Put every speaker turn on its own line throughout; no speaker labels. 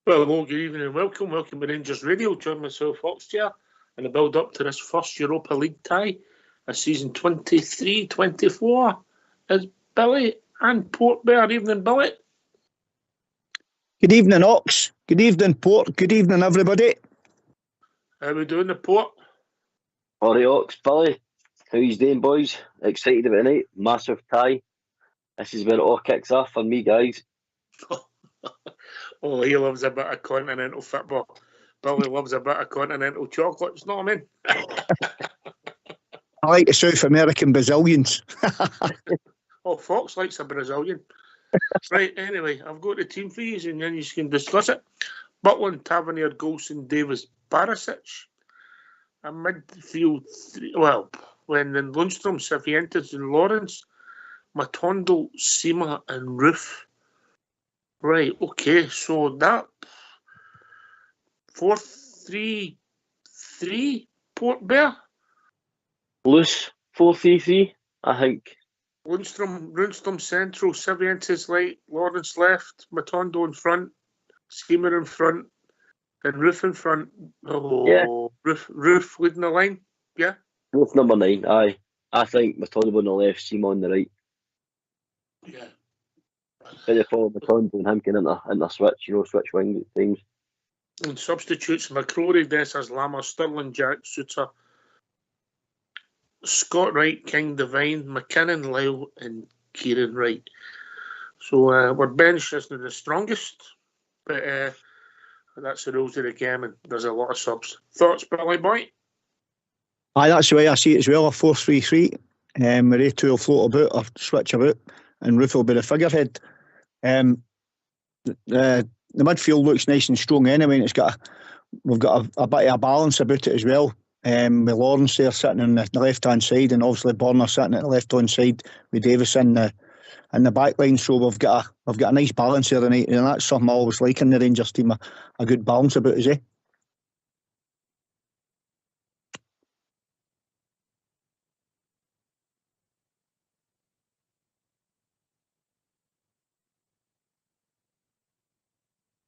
Well, hello, good evening and welcome. Welcome to RangersRadio. Join myself, Foxchair, in the build-up to this first Europa League tie of season 23-24 is Billy and Port Bear. Evening, Billy.
Good evening, Ox. Good evening, Port. Good evening, everybody.
How we doing, the Port?
All right, Ox. Billy, how you doing, boys? Excited about tonight? Massive tie. This is where it all kicks off for me, guys.
Oh, he loves a bit of continental football. Billy loves a bit of continental chocolates, know what I mean?
I like the South American Brazilians.
Oh, Fox likes a Brazilian. Right, anyway, I've got the team for you and then you can discuss it. Butland, Tavernier, Golson, Davis, Barisic. A midfield three, well, when then Lundstrom, Cifuentes and Lawrence, Matondo, Sima and Roof. Right, okay, so that 4-3-3 Port Bear?
Loose 4-3-3, I think.
Lundstrom central, Cifuentes right, Lawrence left, Matondo in front, Schemer in front, then Roof in front. Oh, yeah. Roof leading the line, yeah?
Roof number 9, aye. I think Matondo on the left, Schemer on the right.
Yeah.
But they follow Matondo and him getting into switch, switch wing at times.
And substitutes, McCrory, Dessers, Lama, Sterling, Jack, Suter, Scott Wright, King Devine, McKinnon, Lyle and Kieran Wright. So our bench isn't the strongest, but that's the rules of the game and there's a lot of subs. Thoughts, Billy boy?
Aye, that's the way I see it as well, a 4-3-3. We're two will float about or switch about and Roof will be the figurehead. The midfield looks nice and strong anyway, and we've got a bit of a balance about it as well. With Lawrence there sitting on the left hand side, and obviously Borner sitting at the left hand side with Davis in the back line. So we've got a nice balance here tonight, and that's something I always like in the Rangers team, a good balance about it,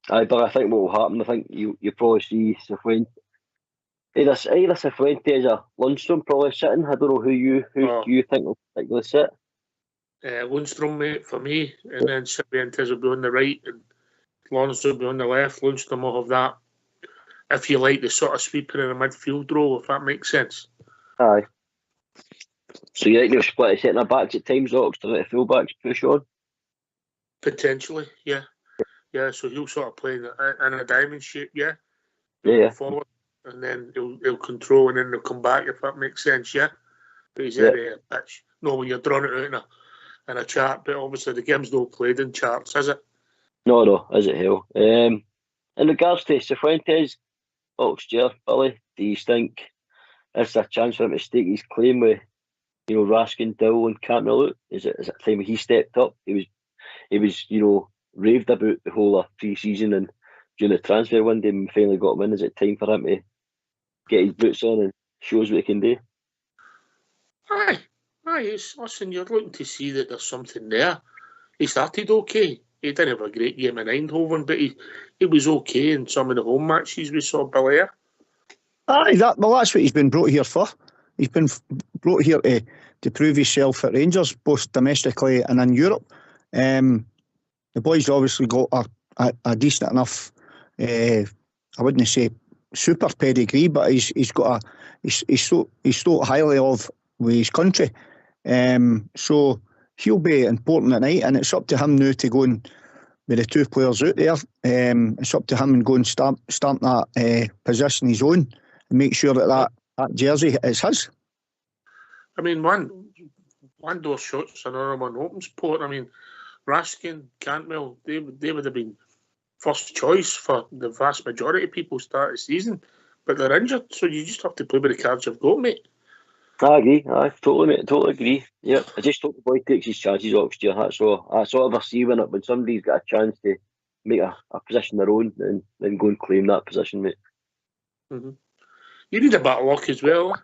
Aye, but I think what will happen, I think you probably see Cifuentes. Either Cifuentes or Lundstrom probably sitting. I don't know who you think will particularly sit.
Lundstrom, mate, for me, and then Cifuentes will be on the right and Lawrence will be on the left. Lundstrom will have that, if you like, the sort of sweeper in a midfield role, if that makes sense.
Aye. So you think they'll split it centre backs at times, Ox, to let the full backs push on?
Potentially, yeah. Yeah, so he'll sort of play in a diamond shape, yeah?
Yeah.
Forward, and then he'll control and then they'll come back, if that makes sense, yeah? But he's area of pitch. No, when you're drawing it out in a chart, but obviously the game's not played in charts, is it?
No, is it hell? In regards to Cifuentes, Oxchair, Billy, do you think it's a chance for him to stake his claim with, Raskin, Dill and Cantwell? Is it time he stepped up? He was, raved about the whole of pre-season and during the transfer window and finally got him in. Is it time for him to get his boots on and show us what he can do?
Aye, listen, you're looking to see that there's something there. He started okay. He didn't have a great game in Eindhoven, but he was okay in some of the home matches we saw Billy.
Aye, that's what he's been brought here for. He's been brought here to prove himself at Rangers, both domestically and in Europe. The boy's obviously got a decent enough, I wouldn't say super pedigree, but he's thought highly of with his country. So he'll be important tonight, and it's up to him now to go and, with the two players out there, it's up to him and go and stamp that position his own and make sure that that jersey, it's his.
I mean, one door shuts, another one opens. Port. I mean, Raskin, Cantwell, they would have been first choice for the vast majority of people start the season, but they're injured, so you just have to play with the cards you've got, mate.
I agree. I totally, mate. Totally agree. Yeah, I just hope the boy takes his chances next year. That's all I see when somebody's got a chance to make a position their own and then go and claim that position, mate.
Mm-hmm. You need a bit of luck as well.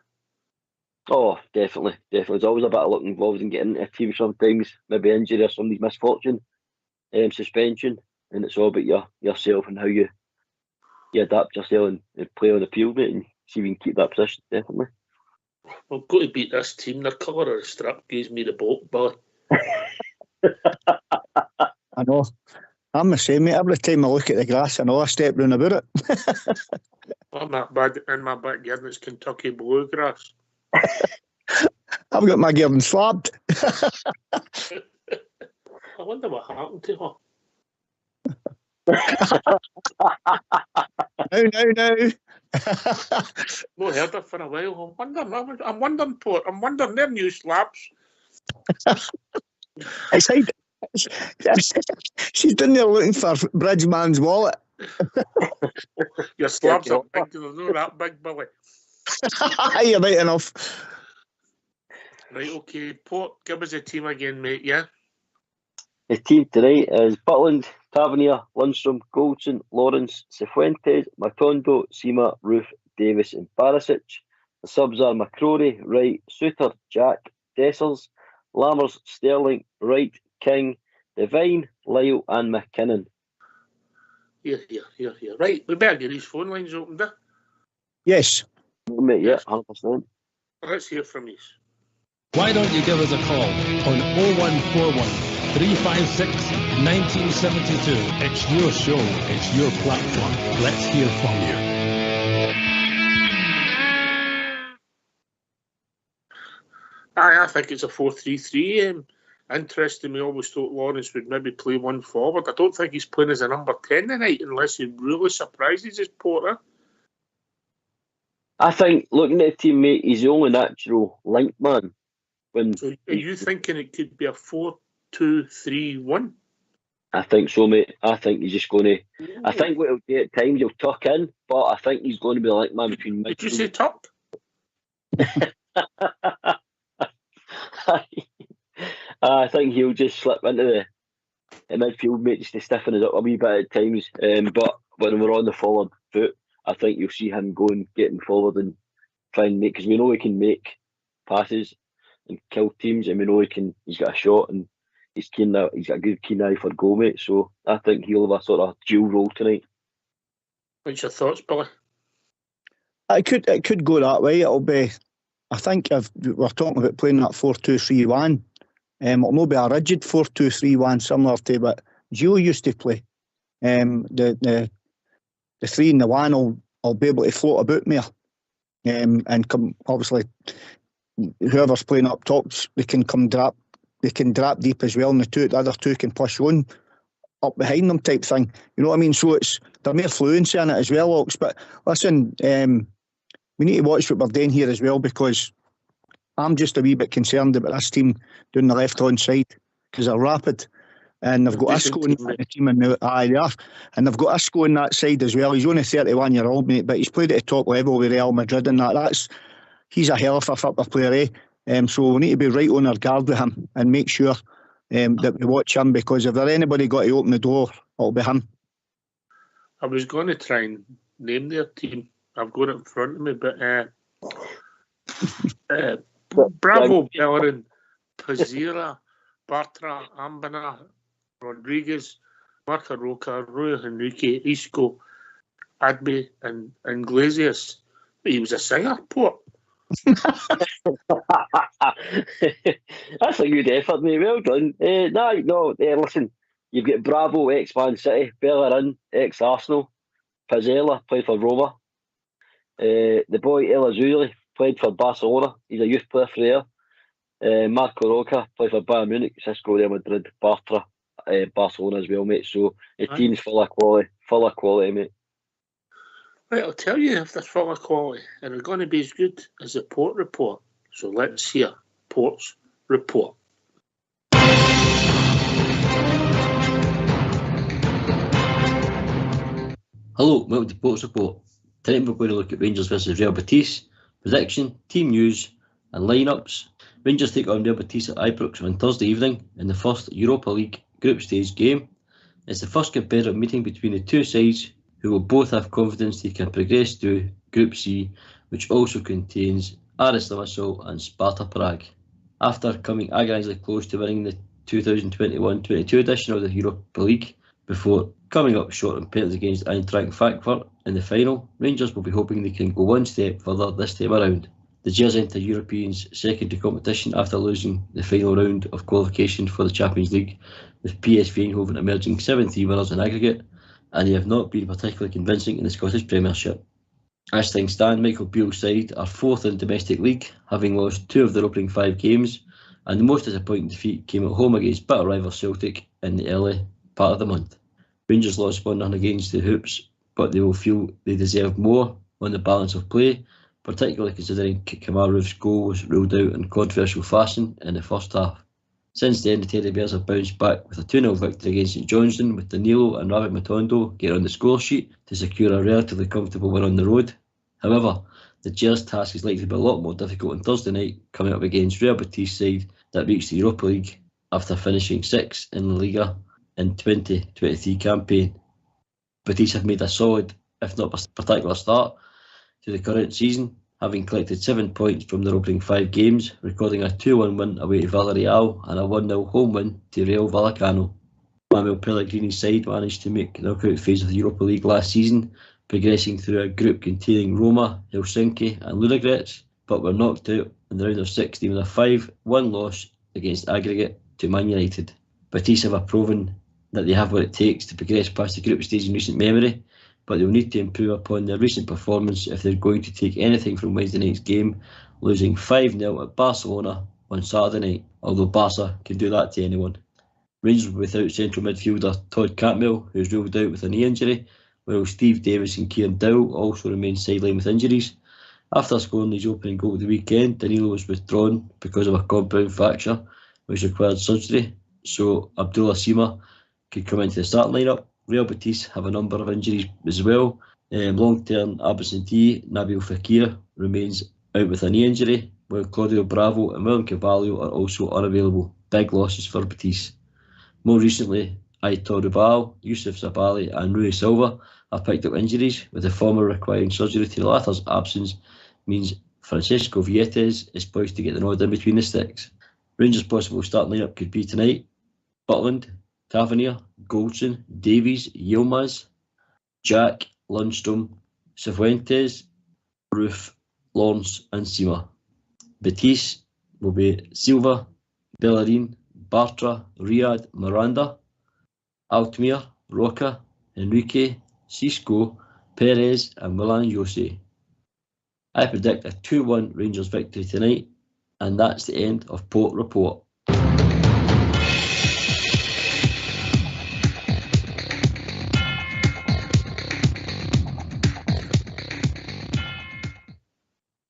Oh, definitely. There's always a bit of luck involved in getting into a team sometimes, maybe injury or somebody's misfortune, suspension, and it's all about yourself and how you adapt yourself and play on the field, mate, and see if you can keep that position, definitely.
We've got to beat this team. The colour of the strip gives me the boat, Billy.
I know. I'm the same, mate. Every time I look at the grass, I know I step round about it.
I'm that bad in my backyard, it's Kentucky bluegrass.
I've got my garden slabbed.
I wonder what happened to her.
No.
Not heard her for a while. I'm wondering, Port. I'm wondering their new slabs.
It's like she's down there looking for Bridgeman's wallet.
Your slabs are big. They're not that big, Billy.
You're right enough.
Right, okay. Port, give us a team again, mate, yeah?
The team tonight is Butland, Tavernier, Lundstrom, Goldson, Lawrence, Cifuentes, Matondo, Sima, Roof, Davis and Barisic. The subs are McCrory, Wright, Suter, Jack, Dessers, Lammers, Sterling, Wright, King, Devine, Lyle and McKinnon.
Yeah. Right, we better get these phone lines opened, eh?
Yes.
Mate, yeah, 100%.
Let's hear from you.
Why don't you give us a call on 0141 356 1972. It's your show, it's your platform. Let's hear from you.
I think it's a 4-3-3. Interesting, we always thought Lawrence would maybe play one forward. I don't think he's playing as a number 10 tonight unless he really surprises his Porter.
I think, looking at the team, mate, he's the only natural link man.
So are you thinking it could be a 4-2-3-1?
I think so, mate. I think he's just going to... I think what he'll do at times, he'll tuck in, but I think he's going to be the link man between...
Did you say tuck?
I think he'll just slip into the midfield, mate, just to stiffen us up a wee bit at times. But when we're on the forward foot, I think you'll see him going, getting forward and trying to make, because we know he can make passes and kill teams, and we know he's got a shot and he's got a good keen eye for goal, mate. So I think he'll have a sort of dual role tonight.
What's your thoughts, Billy?
It could go that way. It'll be, I think if we're talking about playing that 4-2-3-1, it'll not be a rigid 4-2-3-1 similar to what Gio used to play. The 3 and the 1 will be able to float about more, and come, obviously whoever's playing up top, they can drop deep as well, and the other two can push on up behind them type thing. You know what I mean? So they're more fluency in it as well, Ox. But listen, we need to watch what we're doing here as well, because I'm just a wee bit concerned about this team down the left-hand side, because they're rapid. And they've got Isco in the team, and they are. And they've got Isco on that side as well. He's only 31-year-old, mate, but he's played at the top level with Real Madrid and that. He's a hell of a football player, so we need to be right on our guard with him and make sure that we watch him, because if there's anybody got to open the door, it'll be him.
I was going to try and name their team. I've got it in front of me, but Bravo, Bellerin, Pazira, Bartra, Ambana, Rodriguez, Marca Roca, Rui Henrique, Isco, Adbe, and Iglesias. He was a singer, Port.
That's a good effort, mate. Well done. Listen, you've got Bravo, ex-Man City, Bellerin, ex-Arsenal, Pizzella, played for Roma. The boy El Azuli played for Barcelona. He's a youth player for there. Marco Roca played for Bayern Munich, Cisco, Real Madrid, Bartra, Barcelona as well, mate. So the team's full of quality, mate.
Right, I'll tell you if this full of quality, and it's going to be as good as the Port report. So let's hear Port's report.
Hello, welcome to Port's report. Tonight we're going to look at Rangers versus Real Betis, prediction, team news and lineups. Rangers take on Real Betis at Ibrox on Thursday evening in the first Europa League group stage game. It's the first competitive meeting between the two sides, who will both have confidence they can progress to Group C, which also contains Aris Limassol and Sparta Prague. After coming agonisingly close to winning the 2021-22 edition of the Europa League, before coming up short on penalties against Eintracht Frankfurt in the final, Rangers will be hoping they can go one step further this time around. The Gers enter Europeans' secondary competition after losing the final round of qualification for the Champions League, with PSV Eindhoven emerging 7-3 winners in aggregate, and they have not been particularly convincing in the Scottish Premiership. As things stand, Michael Beale's side are fourth in domestic league, having lost 2 of their opening 5 games, and the most disappointing defeat came at home against bitter rival Celtic in the early part of the month. Rangers lost 1-0 against the Hoops, but they will feel they deserve more on the balance of play, particularly considering Kamaru's goal was ruled out in controversial fashion in the first half. Since then, the Teddy Bears have bounced back with a 2-0 victory against St Johnstone, with Danilo and Rabbit Matondo getting on the score sheet to secure a relatively comfortable win on the road. However, the Gers task is likely to be a lot more difficult on Thursday night, coming up against Real Betis' side that reached the Europa League after finishing 6th in La Liga in 2023 campaign. Betis have made a solid, if not spectacular start to the current season, having collected 7 points from their opening 5 games, recording a 2-1 win away to Villarreal and a 1-0 home win to Real Vallecano. Manuel Pellegrini's side managed to make the knockout phase of the Europa League last season, progressing through a group containing Roma, Helsinki and Ludogorets, but were knocked out in the round of 16 with a 5-1 loss against aggregate to Man United. Betis have proven that they have what it takes to progress past the group stage in recent memory, but they'll need to improve upon their recent performance if they're going to take anything from Wednesday night's game, losing 5-0 at Barcelona on Saturday night, although Barca can do that to anyone. Rangers were without central midfielder Todd Cantwell, who's ruled out with a knee injury, while Steve Davis and Kieran Dowell also remain sidelined with injuries. After scoring his opening goal of the weekend, Danilo was withdrawn because of a compound fracture, which required surgery, so Abdullah Sima could come into the starting lineup. Real Betis have a number of injuries as well. Long-term absentee Nabil Fekir remains out with a knee injury, while Claudio Bravo and William Carvalho are also unavailable. Big losses for Betis. More recently, Aitor Rubal, Yusuf Zabali and Rui Silva have picked up injuries, with the former requiring surgery to the latter's absence means Francisco Vietes is poised to get the nod in between the sticks. Rangers' possible starting lineup could be tonight: Butland, Tavernier, Goldson, Davies, Yilmaz, Jack, Lundstrom, Cifuentes, Roof, Lawrence and Sima. Betis will be Silva, Bellerin, Bartra, Riyad, Miranda, Altmir, Roca, Enrique, Cisco, Perez and Milan Jose. I predict a 2-1 Rangers victory tonight, and that's the end of Port Report.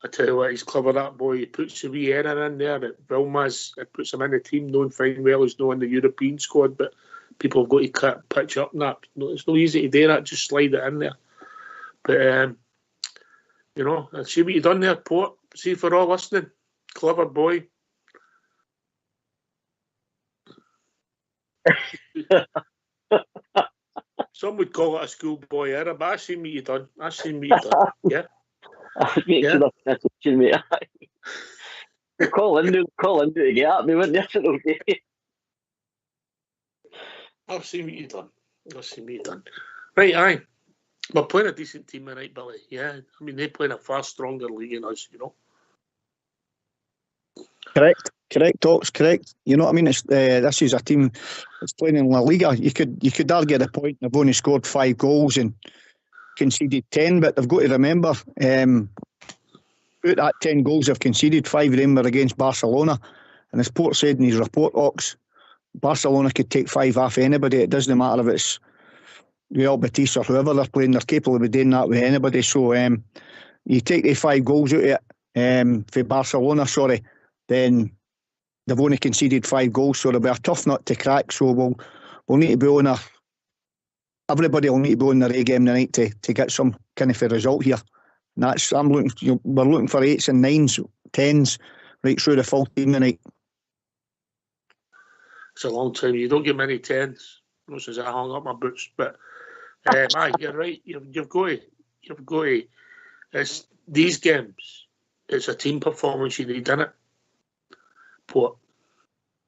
I tell you what, he's clever, that boy. He puts a wee error in there at Vilmaz. It puts him in the team, knowing fine well he's not in the European squad, but people have got to cut pitch up and that. It's no easy to do that, just slide it in there. But, you know, I see what you done there, Port. See, for all listening, clever boy. Some would call it a schoolboy error, but I seen what you done. Yeah.
Sure that's attention, mate. Call in to get at me, wouldn't you?
I've seen what you done. Right, aye. We're playing a decent team tonight, Billy. Yeah, I mean, they're playing a far stronger league than us, you know.
Correct, Talks, correct. You know what I mean? It's this is a team that's playing in La Liga. You could argue the point they've only scored 5 goals and conceded 10, but they've got to remember, out that 10 goals they've conceded, 5 of them were against Barcelona. And as Port said in his report, Ox, Barcelona could take 5 off anybody. It doesn't matter if it's Real Betis or whoever they're playing, they're capable of doing that with anybody. So you take the 5 goals out of it for Barcelona, then they've only conceded 5 goals, so they'll be a tough nut to crack. So we'll need to be on everybody will need to be on their A game tonight to get some kind of a result here. And that's we're looking for 8s and 9s, 10s right through the full team tonight.
It's a long time. You don't get many 10s. Not since I hung up my boots, but you're right. You've got to. It's these games. It's a team performance you need, isn't it? Port.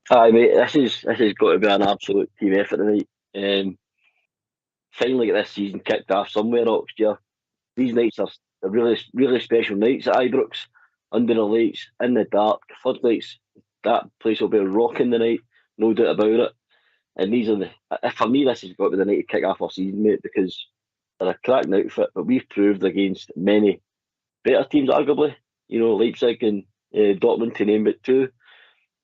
Aye, mate. This has got to be an absolute team effort tonight. Finally get this season kicked off somewhere, Oxford. These nights are really, really special nights at Ibrox, under the lights, in the dark, floodlights. That place will be rocking tonight, no doubt about it. And these are for me, this has got to be the night to kick off our season, mate, because they're a cracking outfit, but we've proved against many better teams, arguably, Leipzig and Dortmund, to name it too,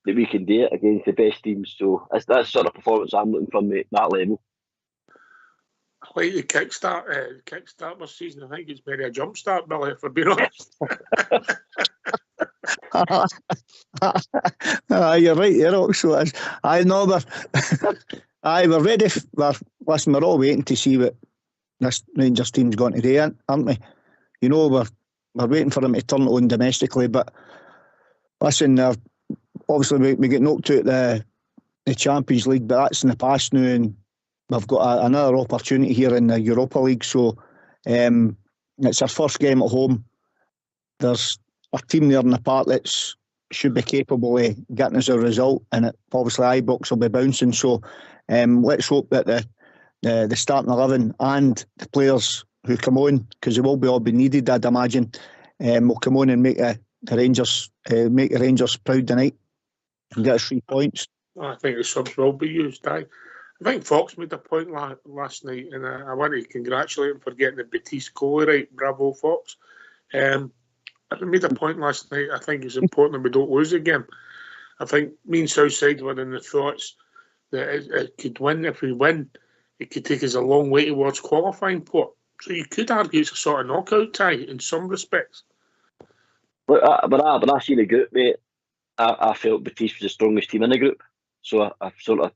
that we can do it against the best teams. So that's sort of performance I'm looking for, mate, that level.
I like the kickstart this season. I think it's maybe a jump start, Billy, if we're being honest.
You're right, you're also. I know, we're ready. Listen, we're all waiting to see what this Rangers team's going to do, aren't we? We're waiting for them to turn it on domestically, but listen, obviously we get knocked out the Champions League, but that's in the past now, and we've got another opportunity here in the Europa League. So it's our first game at home. There's a team there in the park that should be capable of getting us a result, and obviously Ibrox will be bouncing. So let's hope that the starting 11 and the players who come on, because they will all be needed, I'd imagine, will come on and make the Rangers proud tonight and get us 3 points.
I think the subs will be used. I think Fox made a point last night, and I want to congratulate him for getting the Betis goal right. Bravo, Fox. I made a point last night. I think it's important that we don't lose the game. I think me and Southside were in the thoughts that it could win. If we win, it could take us a long way towards qualifying, Port. So you could argue it's a sort of knockout tie in some respects.
But I see the group, mate. I felt Betis was the strongest team in the group. So I sort of,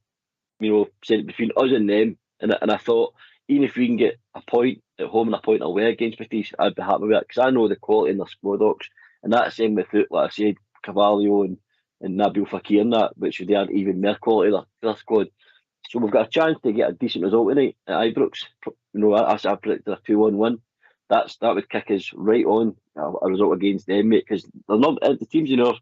said between us and them, and I thought, even if we can get a point at home and a point away against Betis, I'd be happy with it, because I know the quality in their squad, and that's the same with, like I said, Carvalho and Nabil Fekir and that, which would add even more quality to their squad. So we've got a chance to get a decent result tonight at Ibrox. I predicted a 2-1 win. That would kick us right on a result against them, mate, because they're not the teams in our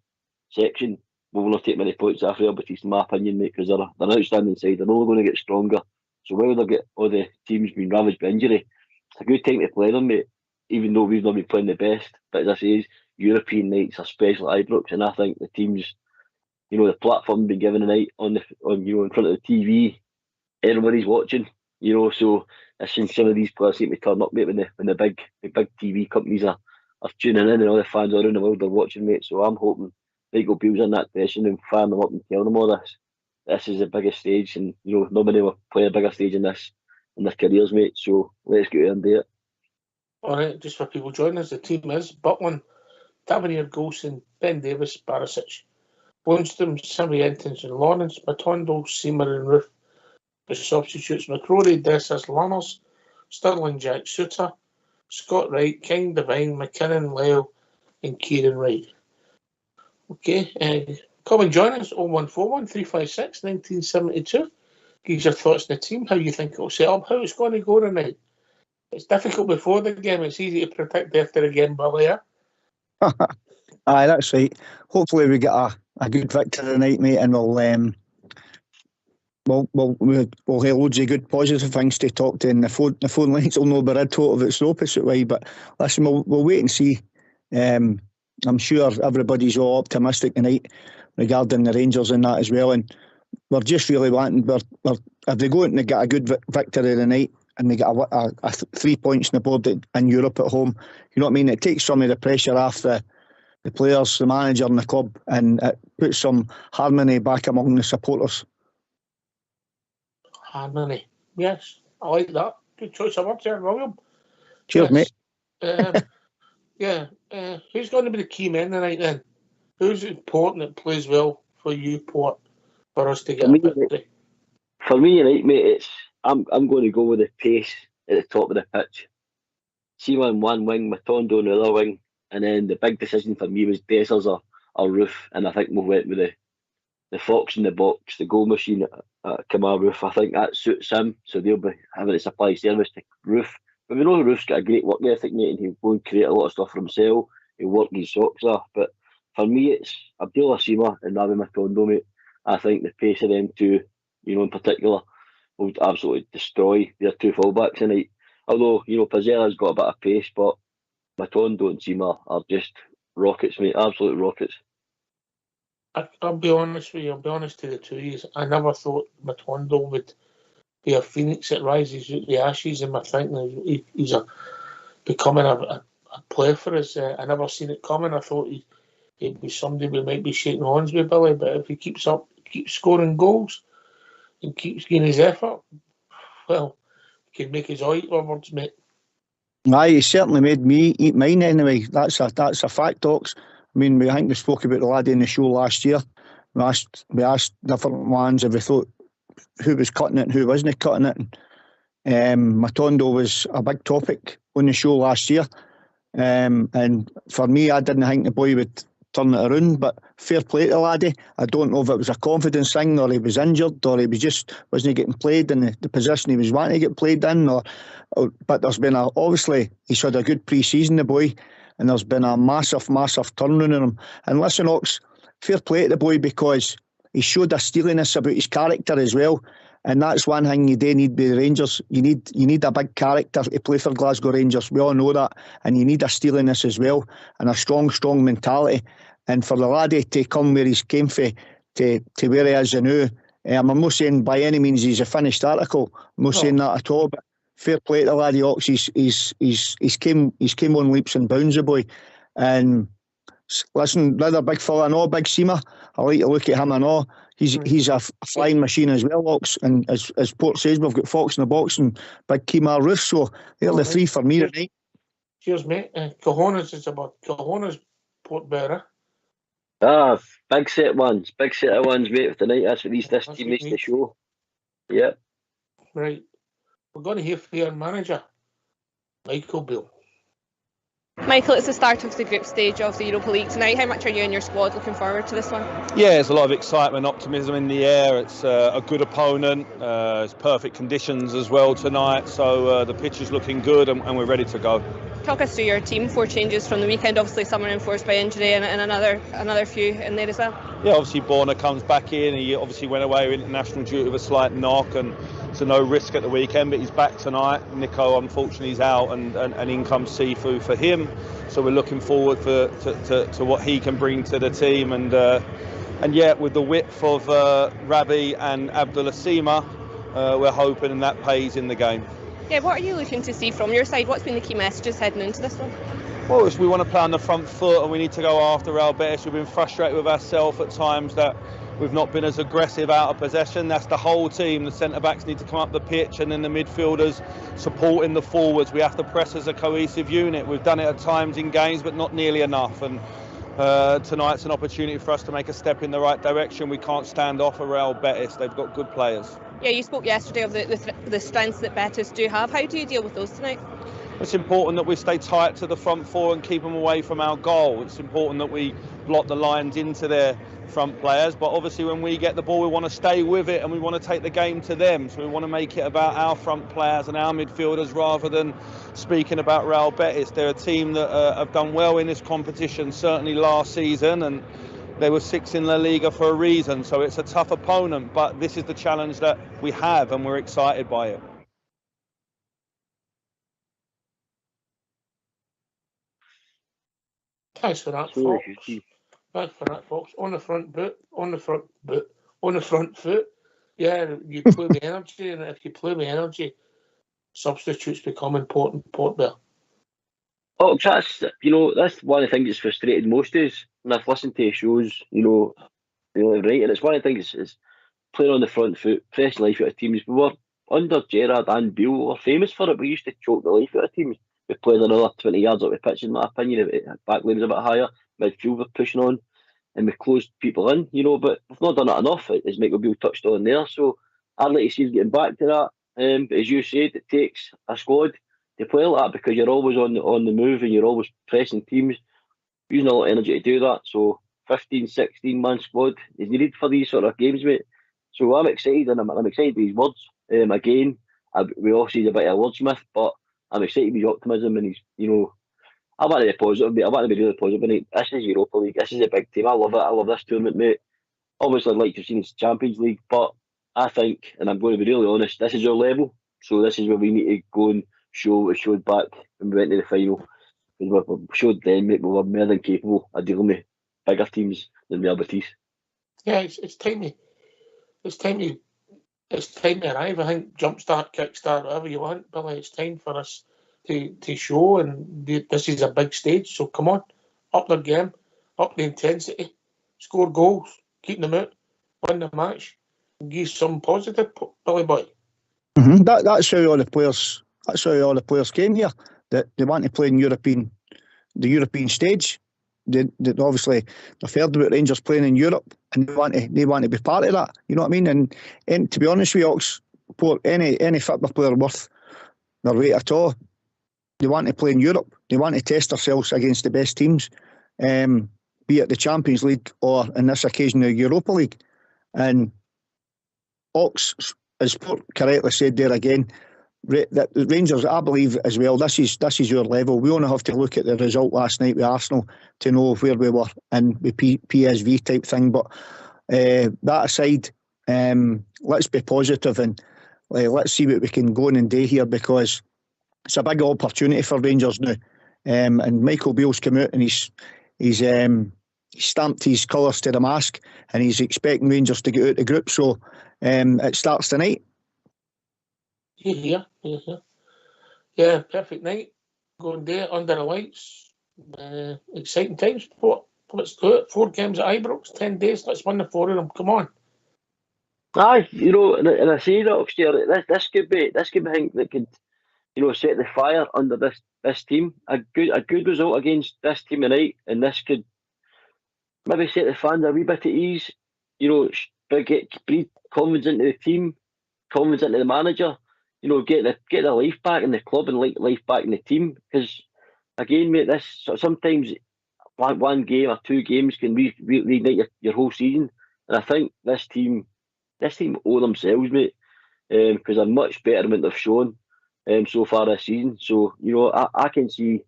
section will not take many points after Real Betis, in my opinion, mate, because they're an outstanding side. They're only going to get stronger. So while they get all the teams being ravaged by injury, it's a good time to play them, mate, even though we've not been playing the best. But as I say, European nights are special at Ibrox, and I think the teams, the platform being given tonight on in front of the TV, everybody's watching, so I've seen some of these players seem to turn up, mate, when the big TV companies are tuning in, and all the fans around the world are watching, mate. So I'm hoping Michael Beale's in that dressing room, firing them up and telling them all this. This is the biggest stage, and nobody will play a bigger stage in this in their careers, mate. So let's get out and do it.
All right, just for people joining us, the team is Butland, Tavernier, Golson, Ben Davis, Barisic, Lundstrom, Simientins and Lawrence, Matondo, Seamer and Roof. The substitutes: McCrory, Dessers, Lammers, Sterling, Jack, Suter, Scott Wright, King, Devine, McKinnon, Leo and Kieran Wright. Okay, come and join us, 0141 356 1972. Give us your thoughts on the team, how you think it'll set up, how it's going to go tonight. It's difficult before the game, it's easy to predict after the game, Billy.
Aye, that's right. Hopefully we get a good victory tonight, mate, and we'll hear loads of good positive things to talk to, and the phone lines will know by red hot if it's the opposite way. But listen, we'll wait and see. I'm sure everybody's all optimistic tonight regarding the Rangers and that as well, and we're just really wanting, if they go out and they get a good victory tonight and they get a 3 points on the board in Europe at home, you know what I mean, it takes some of the pressure off the players, the manager and the club, and it puts some harmony back among the supporters.
Harmony, yes, I like that. Good choice of words there, William.
Cheers, mate.
Who's going to be the key men tonight then? Who's important that plays well for you, Port, for us to get a victory?
For me, right, mate, I'm going to go with the pace at the top of the pitch. Seema on one wing, Matondo on the other wing, and then the big decision for me was Dessers or Roof, and I think we went with the Fox in the box, the goal machine at Kamar Roof. I think that suits him, so they'll be having a supply service to Roof. But we know Roof's got a great work ethic, mate, and he'll go and create a lot of stuff for himself. He'll work his socks off. But for me, it's Abdullah Seema and Naby Matondo, mate. I think the pace of them two, in particular, will absolutely destroy their two fullbacks tonight. Although, Pazzella's got a bit of pace, but Matondo and Seema are just rockets, mate. Absolute rockets.
I'll be honest with you. I'll be honest to the two of you. I never thought Matondo would be a phoenix that rises out the ashes in my thinking. He's becoming a player for us. I never seen it coming. I thought he'd be somebody we might be shaking hands with, Billy. But if he keeps scoring goals and keeps getting his effort, well, he can make his eye words, mate.
Aye, he certainly made me eat mine anyway. That's a fact, Ox. I mean, I think we spoke about the laddie in the show last year. We asked different ones if we thought who was cutting it and who wasn't cutting it. Matondo was a big topic on the show last year. And for me, I didn't think the boy would turn it around, but fair play to the laddie. I don't know if it was a confidence thing or he was injured or he was just wasn't getting played in the position he was wanting to get played in. But there's been obviously he's had a good pre-season, the boy, and there's been a massive turnaround in him. And listen, Ox, fair play to the boy because he showed a steeliness about his character as well. And that's one thing you do need with the Rangers. You need a big character to play for Glasgow Rangers. We all know that. And you need a steeliness as well and a strong mentality. And for the laddie to come where he's came from to where he is now, I'm not saying by any means he's a finished article. I'm not saying that at all. But fair play to the laddie, Ox. He's came on leaps and bounds, the boy. And listen, another big fella, I know, Big Seema. I like to look at him and all. He's a flying machine as well, Ox. And as Port says, we've got Fox in the box and Big Kamar Roof. So they're the three for me tonight.
Cheers, mate. Cojones, it's about Cojones, Port Bearer.
Big set of ones, mate, for tonight. That's what this team needs to show. Yeah.
Right. We're going to hear from your manager, Michael Beale.
Michael, it's the start of the group stage of the Europa League tonight. How much are you and your squad looking forward to this one?
Yeah, there's a lot of excitement, optimism in the air. It's a good opponent. It's perfect conditions as well tonight. So the pitch is looking good and we're ready to go.
Talk us through your team. 4 changes from the weekend. Obviously, some are enforced by injury and another few in there as well.
Yeah, obviously Borna comes back in. He obviously went away with international duty with a slight knock, and so no risk at the weekend. But he's back tonight. Nico, unfortunately, is out, and in comes Sifu for him. So we're looking forward to what he can bring to the team, and yeah, with the width of Rabbi and Abdullah Seema, we're hoping that pays in the game.
Yeah, what are you looking to see from your side? What's been the key messages heading into this one?
Well, we want to play on the front foot and we need to go after Real Betis. We've been frustrated with ourselves at times that we've not been as aggressive out of possession. That's the whole team. The centre-backs need to come up the pitch and then the midfielders supporting the forwards. We have to press as a cohesive unit. We've done it at times in games, but not nearly enough. And tonight's an opportunity for us to make a step in the right direction. We can't stand off a Real Betis. They've got good players.
Yeah, you spoke yesterday of the strengths that Betis do have. How do you deal with those tonight?
It's important that we stay tight to the front four and keep them away from our goal. It's important that we block the lines into their front players, but obviously when we get the ball we want to stay with it and we want to take the game to them, so we want to make it about our front players and our midfielders rather than speaking about Real Betis. They're a team that have done well in this competition, certainly last season, and they were 6th in La Liga for a reason, so it's a tough opponent, but this is the challenge that we have and we're excited by it.
Thanks for that, Fox. Thanks for that, Fox. On the front foot. Yeah, you play with energy, and if you play with energy, substitutes become important. Port Beale.
Oh, that's one of the things that's frustrated most is, and I've listened to shows, right, and it's one of the things is playing on the front foot, fresh life out of teams. We were under Gerrard and Beale, we were famous for it. We used to choke the life out of teams. We played another 20 yards up the pitch, in my opinion. Back line was a bit higher, midfield were pushing on, and we closed people in, but we've not done it enough, as Michael Beale touched on there. So I'd like to see us getting back to that. But as you said, it takes a squad to play like that, because you're always on the move and you're always pressing teams, using a lot of energy to do that. So 15, 16 man squad is needed for these sort of games, mate. So I'm excited, and I'm excited with his words. Again, we all see a bit of a wordsmith, but I'm excited with his optimism, and he's, I want to be positive, mate. I want to be really positive, mate. This is Europa League. This is a big team. I love it. I love this tournament, mate. Obviously, I'd like to have seen his Champions League, but I think, and I'm going to be really honest, this is our level. So this is where we need to go and show what we showed back when we went to the final. We showed them, mate, we were more than capable of dealing with bigger teams than the Betis.
Yeah, it's time to arrive. I think jumpstart, kickstart, whatever you want, Billy. It's time for us to show, and this is a big stage. So come on, up the game, up the intensity, score goals, keep them out, win the match, and give some positive, Billy boy.
Mm-hmm. That's how all the players. That's how all the players came here. That they want to play in the European stage. They obviously they've heard about Rangers playing in Europe, and they want to be part of that. You know what I mean? And to be honest with you, Ox, any football player worth their weight at all, they want to play in Europe. They want to test themselves against the best teams, be it the Champions League or, in this occasion, the Europa League. And Ox, as correctly said there again, the Rangers, I believe as well, this is your level. We only have to look at the result last night with Arsenal to know where we were in the PSV type thing. But that aside, let's be positive and let's see what we can go in and do here, because it's a big opportunity for Rangers now. And Michael Beale's come out and he's stamped his colours to the mast, and he's expecting Rangers to get out the group. So it starts tonight.
Yeah, perfect night. Going there under the lights. Exciting times. Let's do it. 4 games at Ibrox, 10 days. Let's win the 4 of them. Come on.
Aye, and I say that, Oxtear, this could be a thing that could, set the fire under this team. A good result against this team tonight, and this could maybe set the fans a wee bit at ease. Breathe confidence into the team, confidence into the manager. Get the life back in the club and life back in the team. Because again, mate, sometimes one game or 2 games can reignite your whole season. And I think this team owe themselves, mate, because they're much better than what they've shown so far this season. So I can see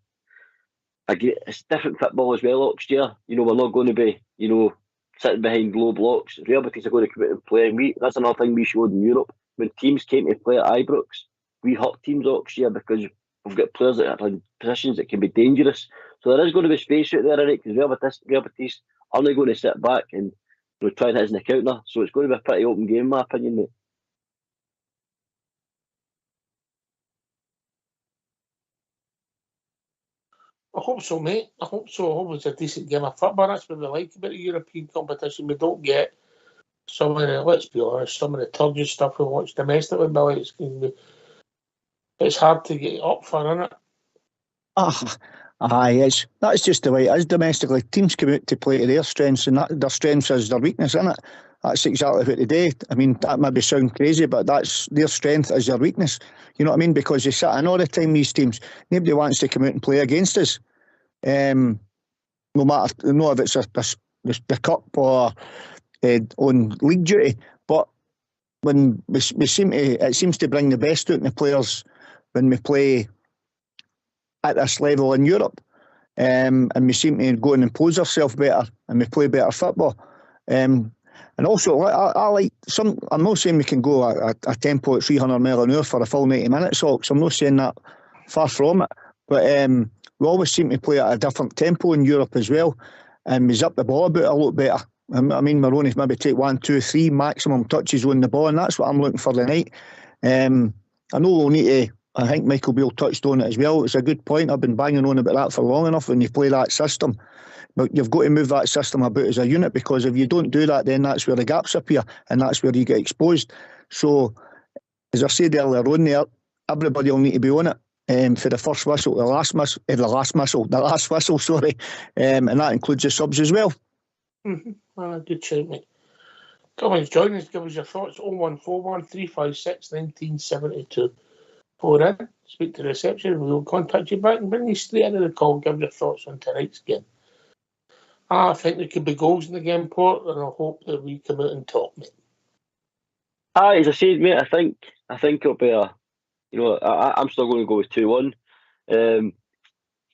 it's different football as well, Oxtear. We're not going to be sitting behind low blocks. Real Betis are going to come out and play. That's another thing we showed in Europe. When teams came to play at Ibrox, we hurt teams, Oxtear, because we've got players that are in positions that can be dangerous. So there is going to be space out there, right? Because Real Betis are not going to sit back and try and hit us in the counter. So it's going to be a pretty open game, in my opinion, mate.
I hope so, mate. I hope so. I hope it's a decent game of football. That's what we like about the European competition. We don't get some of the, let's be honest, some of the turgid stuff we watch domestically, Billy. It's hard to get up for, isn't it?
Aye, that's just the way it is domestically. Teams come out to play to their strengths, and their strengths is their weakness, isn't it? That's exactly what they do. I mean, that maybe sound crazy, but that's their strength is their weakness. You know what I mean? Because they sit in all the time, these teams. Nobody wants to come out and play against us. No matter, if it's the cup or on league duty, but when it seems to bring the best out in the players when we play at this level in Europe, and we seem to go and impose ourselves better, and we play better football. And also, I like some. I'm not saying we can go a tempo at 300 mile an hour for a full 90 minutes, Ox. I'm not saying that, far from it. But we always seem to play at a different tempo in Europe as well, and we zip the ball about a lot better. I mean, we're only maybe take 1, 2, 3 maximum touches on the ball, and that's what I'm looking for tonight. I know we'll need to. I think Michael Beale touched on it as well. It's a good point. I've been banging on about that for long enough. When you play that system, but you've got to move that system about as a unit, because if you don't do that, then that's where the gaps appear, and that's where you get exposed. So as I said earlier on there, everybody will need to be on it for the first whistle, the last whistle, sorry, and that includes the subs as well.
Good shout, mate. Come on, join us, give us your thoughts. 0141 356 1972. Phone in, speak to the reception, we'll contact you back and bring you straight into the call, give your thoughts on tonight's game. I think there could be goals in the game, Port, and I hope that we come out and top, mate.
As I said, mate, I think it'll be I'm still going to go with 2-1.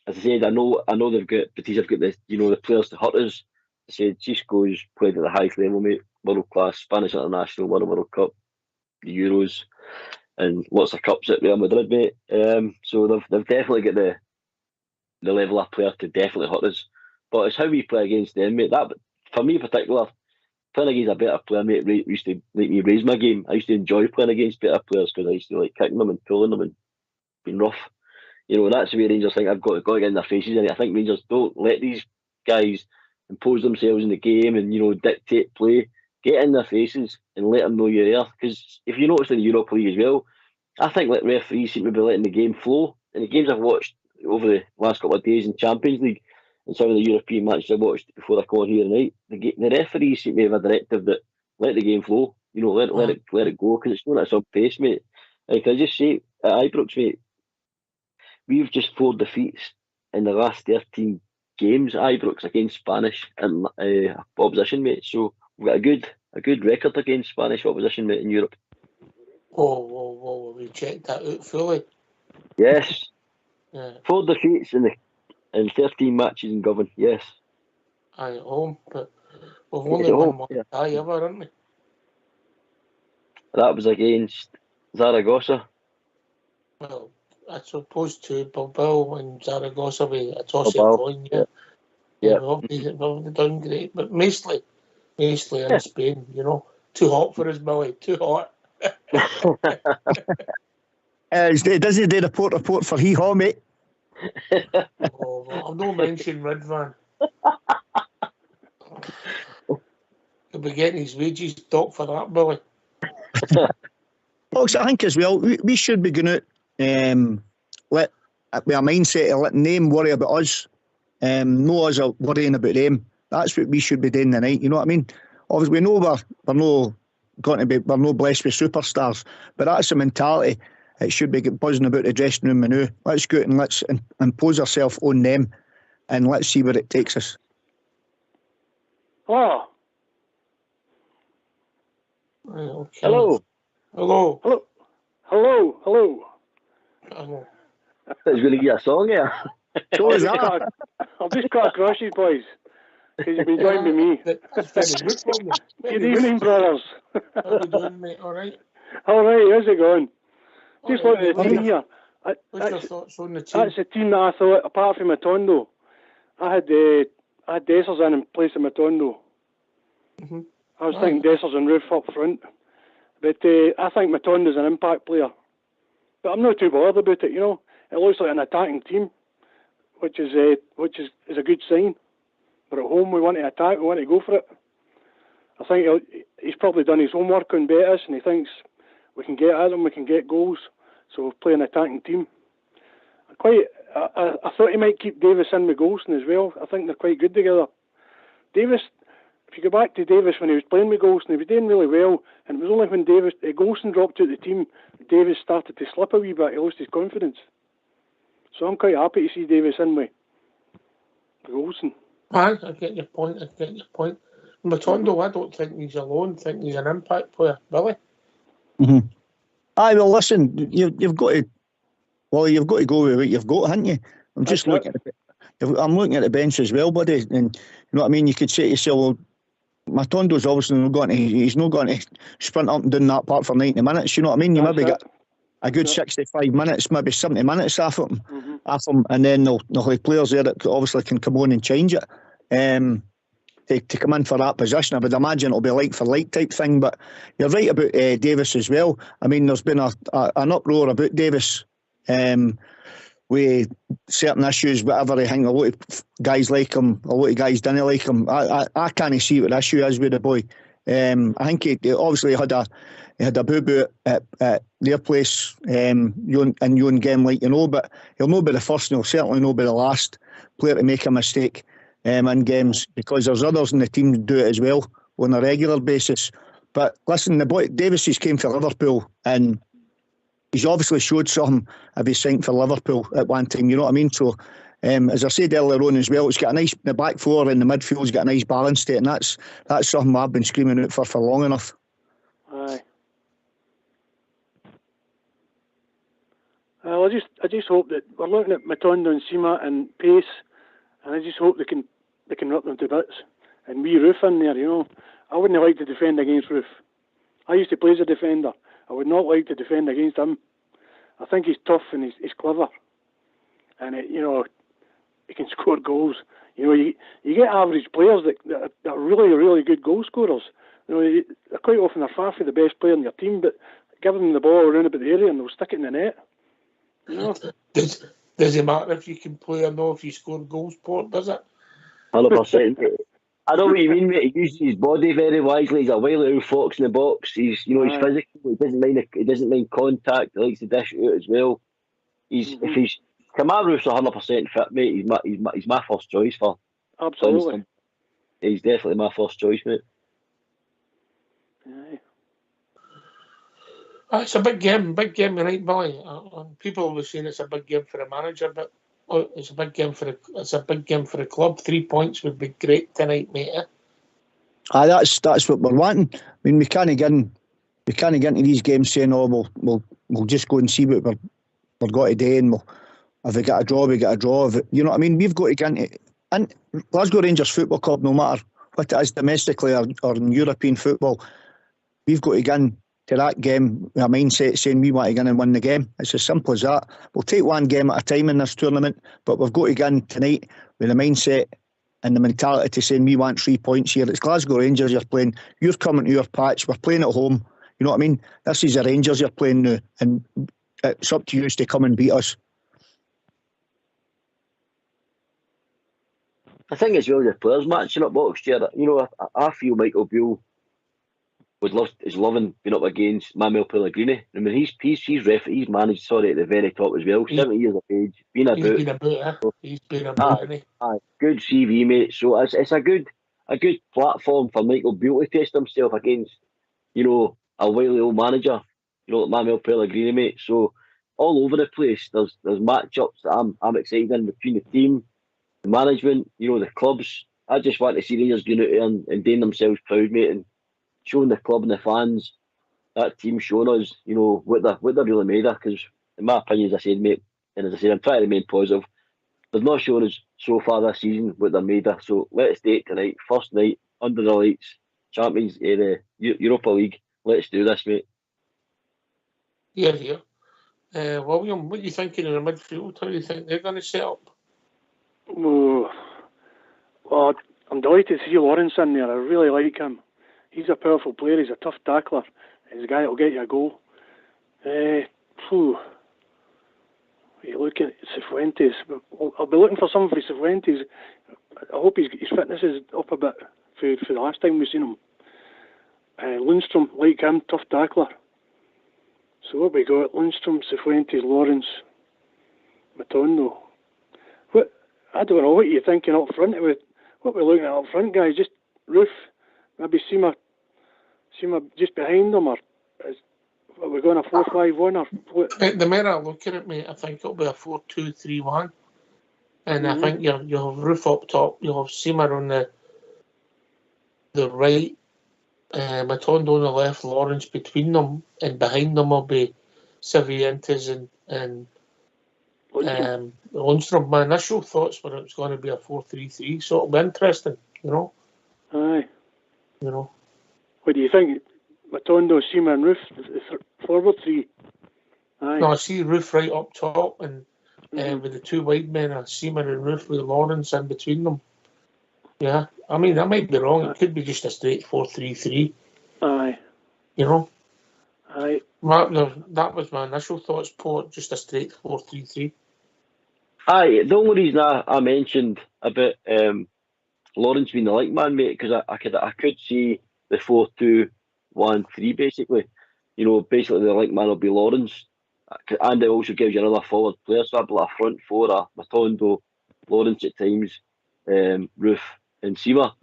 As I said, I know Betis have got the players to hurt us. I said, Cisco's played at the highest level, mate, world class, Spanish international, won a World Cup, the Euros, and lots of cups at Real Madrid, mate. So they've definitely got the level of player to definitely hurt us. But it's how we play against them, mate. That, for me in particular, playing against a better player, mate, used to make me raise my game. I used to enjoy playing against better players because I used to like kicking them and pulling them and being rough. That's the way Rangers think. I've got to get in their faces, and I think Rangers don't let these guys impose themselves in the game and dictate play. Get in their faces and let them know you're there. Because if you notice in the Europa League as well, I think referees seem to be letting the game flow. In the games I've watched over the last couple of days in Champions League and some of the European matches I watched before I came here tonight, the referees seem to have a directive that let the game flow. Let it go, because it's going at some pace, mate. And can I just say, at Ibrox, mate, we've just 4 defeats in the last 13 games at Ibrox against Spanish and opposition, mate. So we've got a good record against Spanish opposition, mate, in Europe.
Whoa, we checked that out fully.
Yes.
Yeah.
4 defeats in 13 matches in Govan, yes.
Aye, at home, but we've only won one tie ever, haven't we?
That was against Zaragoza.
Well, as opposed to Bilbao and Zaragoza with a toss of coin, we've done great, but mostly in Spain, too hot for us, Billy, too hot.
It doesn't do the report for hee-haw, mate.
I've no mention Ridvan. He'll be getting his wages docked for that, Billy.
Folks, I think as well, we should be going out with a mindset of letting them worry about us, no us worrying about them. That's what we should be doing tonight, you know what I mean? Obviously, we know we're no blessed with superstars, but that's the mentality. It should be buzzing about the dressing room now. Let's go out and let's impose ourselves on them, and let's see where it takes us.
Oh.
Okay.
Hello.
It's going to get a song here.
So is that.
I've just got across you boys, because you've been joined with me.
That's very good for you.
Good evening, brothers.
How you doing, mate? All right?
All right, how's it going? Just look at the team here.
What's your thoughts on the team?
That's the team that I thought, apart from Matondo, I had Dessers in place of Matondo.
Mm-hmm.
I was thinking Dessers and Roof up front. But I think Matondo's an impact player. But I'm not too bothered about it, It looks like an attacking team, which is a good sign. But at home, we want to attack, we want to go for it. I think he's probably done his homework on Betis, and he thinks we can get at them, we can get goals. So we'll play an attacking team. I thought he might keep Davis in with Golson as well. I think they're quite good together. Davis, if you go back to Davis when he was playing with Golson, he was doing really well, and it was only when Golson dropped out of the team, Davis started to slip a wee bit. He lost his confidence. So I'm quite happy to see Davis in with Golson.
I get your point. Matondo, I don't think he's alone. I think he's an impact player. Billy?
Mm-hmm. Aye, well, listen, you've got to go with what you've got, haven't you? I'm just looking at the bench as well, buddy, and you know what I mean. You could say to yourself, well, Matondo's obviously he's not going to sprint up and down that part for 90 minutes. You know what I mean? You maybe get a good 65 minutes, maybe 70 minutes off him, and then they'll have players there that obviously can come on and change it. To come in for that position, I would imagine it'll be like for like type thing. But you're right about Davis as well. I mean, there's been an uproar about Davis with certain issues, whatever. I think a lot of guys like him, a lot of guys didn't like him. I can't see what the issue is with the boy. I think he obviously had a boo-boo at their place in your own game, like you know. But he'll not be the first, and he'll certainly not be the last player to make a mistake in games, because there's others in the team who do it as well on a regular basis. But listen, the boy Davis came for Liverpool, and he's obviously showed something if he's signed for Liverpool at one time. You know what I mean? So, as I said earlier on as well, it's got a nice, the back four and the midfield's got a nice balance to it, and that's something I've been screaming out for long enough.
Aye. Well, I just hope that we're looking at Matondo and Sima and Pace, and I just hope they can rip them to bits. And wee Roof in there, you know. I wouldn't like to defend against Roof. I used to play as a defender. I would not like to defend against him. I think he's tough and he's clever, and you know, he can score goals. You know, you get average players that are really, really good goal scorers. You know, they're quite often they're far from the best player in your team, but give them the ball around about the area and they'll stick it in the net. You know?
Does it matter if you can play or not if you score goals, Port, does it?
100%. I know what you mean, mate. He uses his body very wisely. He's a wily old fox in the box. He's physical. He doesn't mind contact. He likes to dish it out as well. If he's Kamaru's 100% fit, mate. He's my first choice for.
Absolutely.
He's definitely my first choice, mate.
Aye.
It's a big game, right, Billy? People always saying it's a big game for the manager, but it's a big game for the club. 3 points would be great tonight, mate.
That's what we're wanting. I mean, we can't get into these games saying, "Oh, we'll just go and see what we're got today, and if we get a draw, we get a draw." You know what I mean? We've got to get into, and Glasgow Rangers Football Club, no matter what it is domestically or in European football, we've got to get into that game with a mindset saying we want to get in and win the game. It's as simple as that. We'll take one game at a time in this tournament, but we've got to get in tonight with the mindset and the mentality to saying we want 3 points here. It's Glasgow Rangers you're playing. You're coming to your patch. We're playing at home. You know what I mean? This is the Rangers you're playing now, and it's up to you to come and beat us.
I think as well the players matching up box, you know, I feel Michael Beale is loving being up against Manuel Pellegrini. I mean, he's managed at the very top as well. 70 years of age,
He's been about.
Good CV, mate. So it's a good platform for Michael Beale to test himself against, you know, a wily old manager, you know, like Manuel Pellegrini, mate. So all over the place, there's matchups that I'm excited in between the team, the management, you know, the clubs. I just want to see Rangers going out there and doing themselves proud, mate, and showing the club and the fans, that team showing us, you know, what they're really made of. Because in my opinion, as I said, mate, and as I said, I'm trying to remain positive. They've not shown us so far this season what they're made of. So let's do it tonight, first night under the lights, Champions Europa League. Let's do this, mate.
Yeah. William, what are you thinking in the midfield? How do you think they're going to set up?
Well, I'm delighted to see Lawrence in there. I really like him. He's a powerful player. He's a tough tackler. He's a guy that'll get you a goal. You're looking at Cifuentes. I'll be looking for something for Cifuentes. I hope his fitness is up a bit for the last time we've seen him. Lundstrom, like him, tough tackler. So what we got? Lundstrom, Cifuentes, Lawrence, Matondo. I don't know, what are you thinking up front? What we're looking at up front, guys? Just Roof, maybe Sima just behind them, or are we going a 4-5-1 or what?
The minute I look at it, mate, I think it'll be a 4-2-3-1. And I think you'll have Roof up top, you'll have Sima on the right, Matondo on the left, Lawrence between them, and behind them will be Cifuentes and Lundstrom. My initial thoughts were it was going to be a 4-3-3, so it'll be interesting, you know.
Aye.
You know.
What do you think? Matondo, Sima and Roof, the forward three? Aye.
No, I see Roof right up top, and with the two wide men, Sima and Roof with Lawrence in between them. Yeah, I mean, I might be wrong. It could be just a straight 4-3-3.
Aye.
You know?
Aye.
That was my initial thoughts, Port, just a straight 4-3-3.
Aye, the only reason I mentioned about Lawrence being the like man, mate, because I could see the 4-2-1-3 basically. basically the link man will be Lawrence, and it also gives you another forward player. So I'd be like a front four, Matondo, Lawrence at times, Roof and Seamer.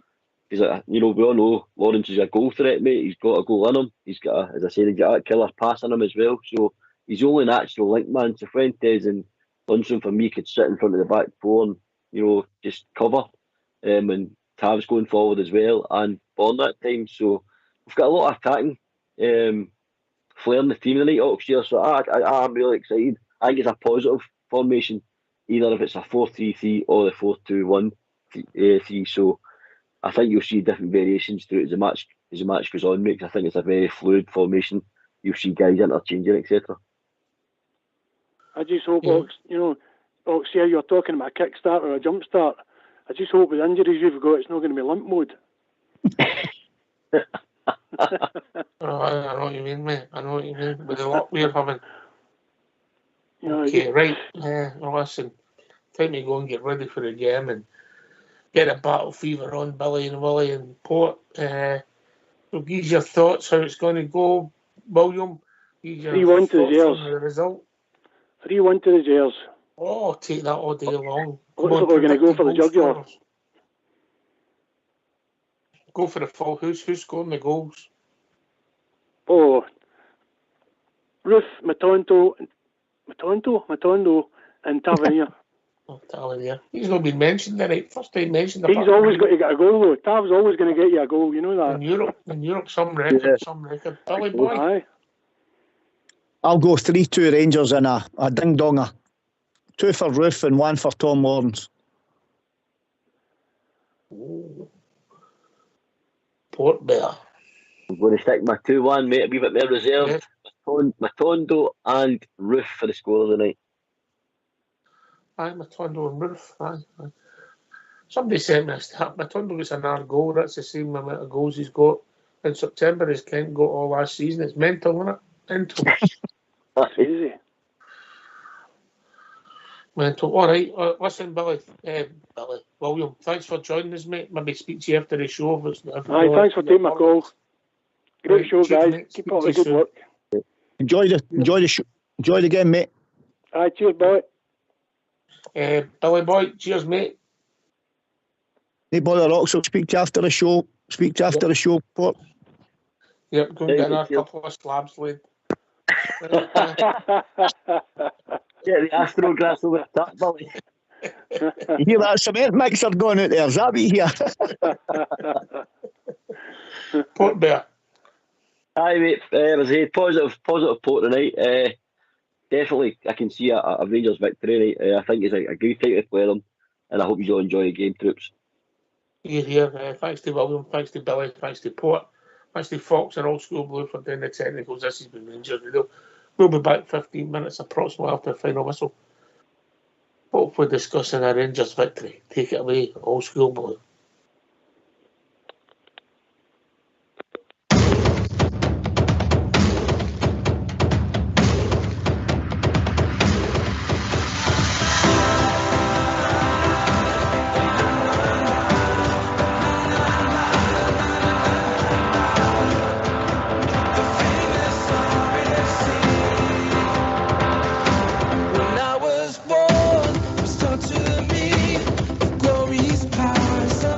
Because we all know Lawrence is a goal threat, mate. He's got a goal in him. He's got, as I said, he's got a killer pass in him as well. So he's the only natural link man. So Fuentes and Lundstrom for me could sit in front of the back four and just cover. And Tav's going forward as well, and Bourne at times. So we've got a lot of attacking flair in the team tonight, Oxford. So I'm really excited. I think it's a positive formation, either if it's a 4-3-3 or the 4-2-1-3. So I think you'll see different variations through it as the match goes on, mate. I think it's a very fluid formation. You'll see guys interchanging, etc.
I just hope, Oxford, you're talking about a kickstart or a jump start. I just hope with the injuries you've got, it's not going to be limp mode.
I know what you mean, mate. I know what you mean. With the luck we're having. Okay, right. Well, listen. Time to go and get ready for the game and get a battle fever on Billy and Willie and Port. So give your thoughts how it's going to go, William.
3-1 to the Gers.
The result.
3-1 to the Gers.
Oh, take that all day long.
Looks like we're going to go for the jugular.
Go for the full. Who's scoring the goals?
Oh, Ruth, Matondo, and Tavernier.
Oh, Tavernier. He's not been mentioned tonight. First time mentioned.
He's always got to get a goal though. Tav's always going to get you a goal. You know that.
In Europe, some record. Billy boy.
Aye.
I'll go 3-2 Rangers and a ding-donger. 2 for Roof and 1 for Tom Lawrence.
Ooh. Port Bear.
I'm going to stick my 2-1, mate, a wee bit more reserved. Yeah. Matondo and Roof for the score of the night.
Aye, Matondo and Roof. Aye. Somebody sent me a stat. Matondo gets an hour goal. That's the same amount of goals he's got in September as Kent got all last season. It's mental, isn't it? Mental.
That's easy.
Mental. All right. Listen, Billy, William, thanks for joining us, mate. Maybe speak to you after the show.
Aye, thanks for taking my call. Great show, guys.
Mate.
Keep up the good work.
Enjoy the show. Enjoy the game, mate.
Aye, cheers, Billy.
Billy boy, cheers, mate.
Hey, Bother Rocks, I'll speak to you after the show. The show, Port.
Yep, go and get another couple of slabs laid.
Get the Astro grass over the top, Billy.
You hear that cement mixer going out there? Is that what you hear?
Port Bear.
Aye, mate. As I said, positive Port tonight. Definitely, I can see a Rangers victory tonight. I think it's a good time to play them, and I hope you all enjoy the game, troops.
Here. Thanks to William, thanks to Billy, thanks to Port, thanks to Fox and Old School Blue for doing the technicals. This has been Rangers Radio. We'll be back 15 minutes approximately after the final whistle. Hopefully discussing a Rangers victory. Take it away, Old School Blue.
When I was born, was taught to me of glory's power.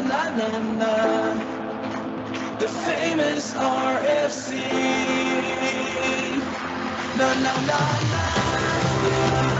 na na na na. The famous RFC. Na na na na.